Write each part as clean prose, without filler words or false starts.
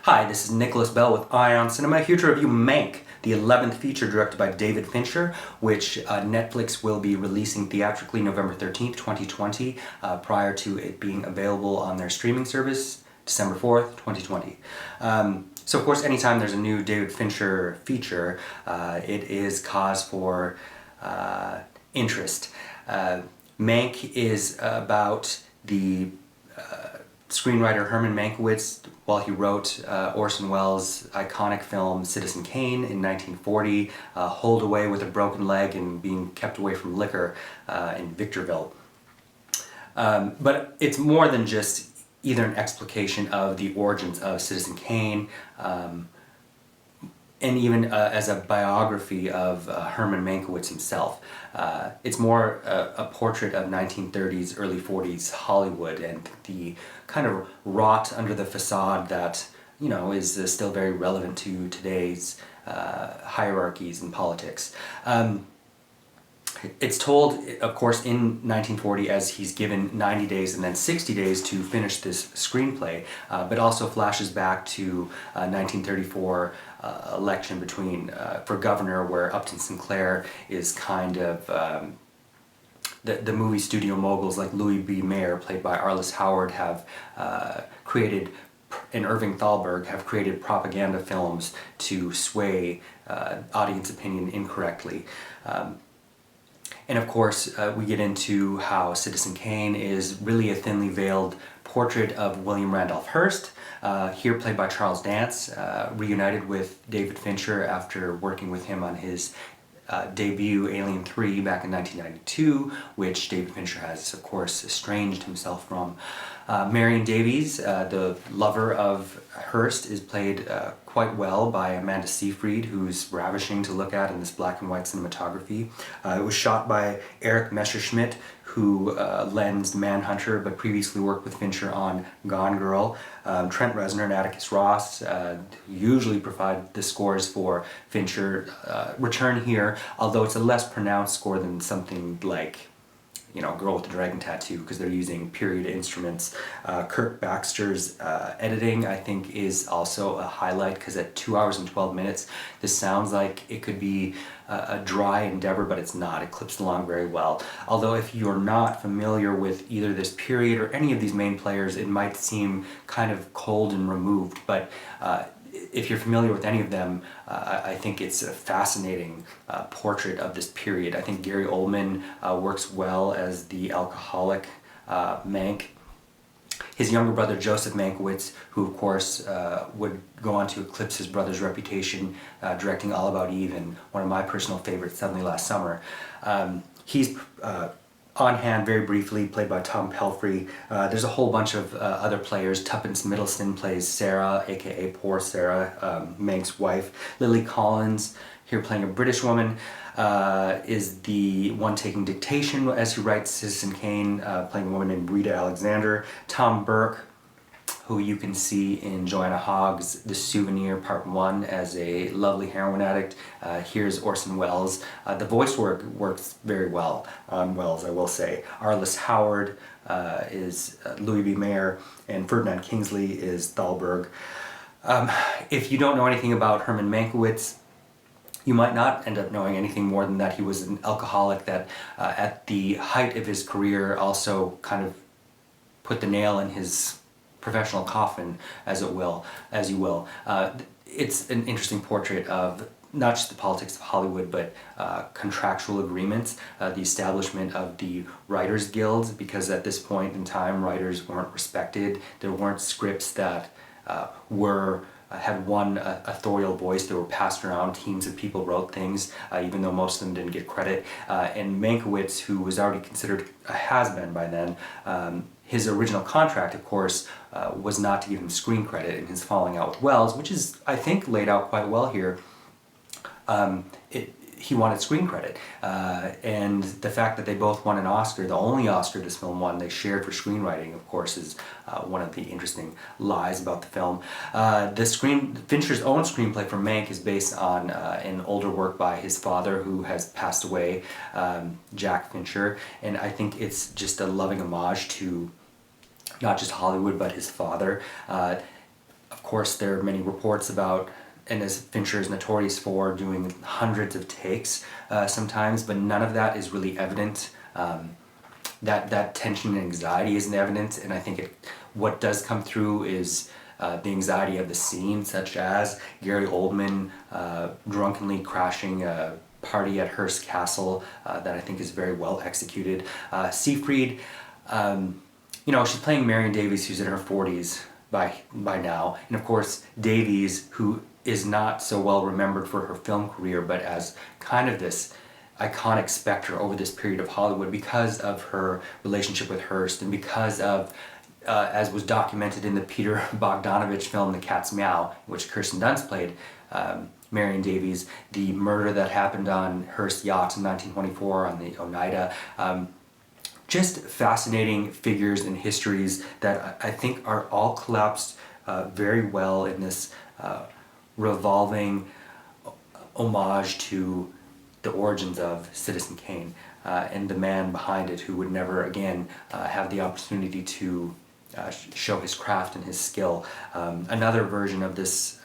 Hi, this is Nicholas Bell with IONCINEMA, here to review Mank, the 11th feature directed by David Fincher, which Netflix will be releasing theatrically November 13th, 2020, prior to it being available on their streaming service, December 4th, 2020. So of course, anytime there's a new David Fincher feature, it is cause for interest. Mank is about the screenwriter Herman Mankiewicz, while he wrote Orson Welles' iconic film Citizen Kane in 1940, holed away with a broken leg and being kept away from liquor in Victorville. But it's more than just either an explication of the origins of Citizen Kane, and even as a biography of Herman Mankiewicz himself. It's more a portrait of 1930s, early 40s Hollywood and the kind of rot under the facade that, you know, is still very relevant to today's hierarchies in politics. It's told, of course, in 1940 as he's given 90 days and then 60 days to finish this screenplay, but also flashes back to 1934 election for governor, where Upton Sinclair is kind of the movie studio moguls like Louis B. Mayer, played by Arliss Howard, have created, and Irving Thalberg have created propaganda films to sway audience opinion incorrectly. And of course, we get into how Citizen Kane is really a thinly veiled portrait of William Randolph Hearst, here played by Charles Dance, reunited with David Fincher after working with him on his debut Alien 3 back in 1992, which David Fincher has, of course, estranged himself from. Marion Davies, the lover of Hearst, is played quite well by Amanda Seyfried, who's ravishing to look at in this black and white cinematography. It was shot by Eric Messerschmidt, who lensed Manhunter, but previously worked with Fincher on Gone Girl. Trent Reznor and Atticus Ross usually provide the scores for Fincher. Return here, although it's a less pronounced score than something like, you know, Girl with the Dragon Tattoo, because they're using period instruments. Kirk Baxter's editing, I think, is also a highlight, because at 2 hours and 12 minutes, this sounds like it could be a dry endeavor, but it's not. It clips along very well. Although if you're not familiar with either this period or any of these main players, it might seem kind of cold and removed, but if you're familiar with any of them, I think it's a fascinating portrait of this period. I think Gary Oldman works well as the alcoholic Mank. His younger brother Joseph Mankiewicz, who of course would go on to eclipse his brother's reputation, directing All About Eve and one of my personal favorites, Suddenly Last Summer. He's on hand very briefly, played by Tom Pelphrey. There's a whole bunch of other players. Tuppence Middleton plays Sarah, aka Poor Sarah, Mank's wife. Lily Collins, here playing a British woman, is the one taking dictation as he writes Citizen Kane, playing a woman named Rita Alexander. Tom Burke, who you can see in Joanna Hogg's The Souvenir Part 1 as a lovely heroin addict. Here's Orson Welles. The voice work works very well on Welles, I will say. Arliss Howard is Louis B. Mayer, and Ferdinand Kinglsey is Thalberg. If you don't know anything about Herman Mankiewicz, you might not end up knowing anything more than that he was an alcoholic that at the height of his career also kind of put the nail in his professional coffin, as you will. It's an interesting portrait of not just the politics of Hollywood, but contractual agreements, the establishment of the writers' guilds, because at this point in time, writers weren't respected. There weren't scripts that had one authorial voice. They were passed around. Teams of people wrote things, even though most of them didn't get credit. And Mankiewicz, who was already considered a has-been by then, his original contract, of course, was not to give him screen credit in his falling out with Welles, which is, I think, laid out quite well here. He wanted screen credit, and the fact that they both won an Oscar, the only Oscar this film won, they shared for screenwriting, of course, is one of the interesting lies about the film. Fincher's own screenplay for Mank is based on an older work by his father, who has passed away, Jack Fincher, and I think it's just a loving homage to not just Hollywood, but his father. Of course, there are many reports about, and as Fincher is notorious for, doing hundreds of takes sometimes, but none of that is really evident. That tension and anxiety isn't evident, and I think what does come through is the anxiety of the scene, such as Gary Oldman drunkenly crashing a party at Hearst Castle that I think is very well executed. Seyfried, she's playing Marion Davies, who's in her 40s by now, and of course Davies, who is not so well remembered for her film career, but as kind of this iconic specter over this period of Hollywood because of her relationship with Hearst and because of, as was documented in the Peter Bogdanovich film The Cat's Meow, in which Kirsten Dunst played Marion Davies, the murder that happened on Hearst yacht in 1924 on the Oneida. Just fascinating figures and histories that I think are all collapsed very well in this revolving homage to the origins of Citizen Kane and the man behind it who would never again have the opportunity to show his craft and his skill. Another version of this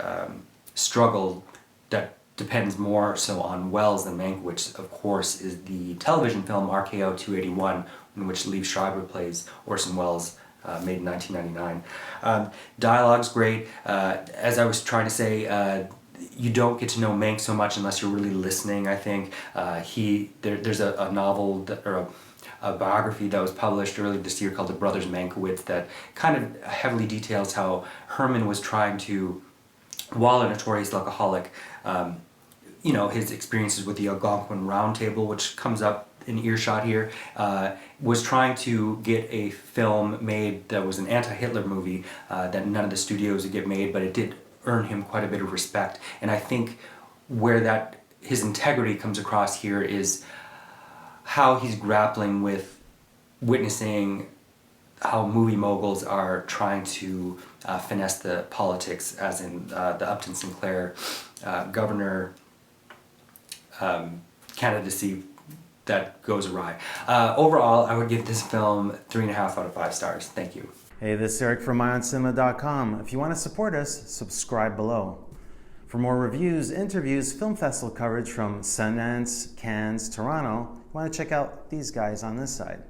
struggle that depends more so on Wells than Mank, which of course is the television film RKO 281, in which Liev Schreiber plays Orson Welles, made in 1999. Dialogue's great. As I was trying to say, you don't get to know Mank so much unless you're really listening, I think. There's a novel or a biography that was published earlier this year called The Brothers Mankiewicz that kind of heavily details how Herman was trying to, while a notorious alcoholic, his experiences with the Algonquin Round Table, which comes up in earshot here, was trying to get a film made that was an anti-Hitler movie that none of the studios would get made, but it did earn him quite a bit of respect. And I think where his integrity comes across here is how he's grappling with witnessing how movie moguls are trying to finesse the politics, as in the Upton Sinclair governor candidacy that goes awry. Overall, I would give this film 3.5 out of 5 stars. Thank you. Hey, this is Eric from IONCINEMA.com. If you want to support us, subscribe below. For more reviews, interviews, film festival coverage from Sundance, Cannes, Toronto, you want to check out these guys on this side.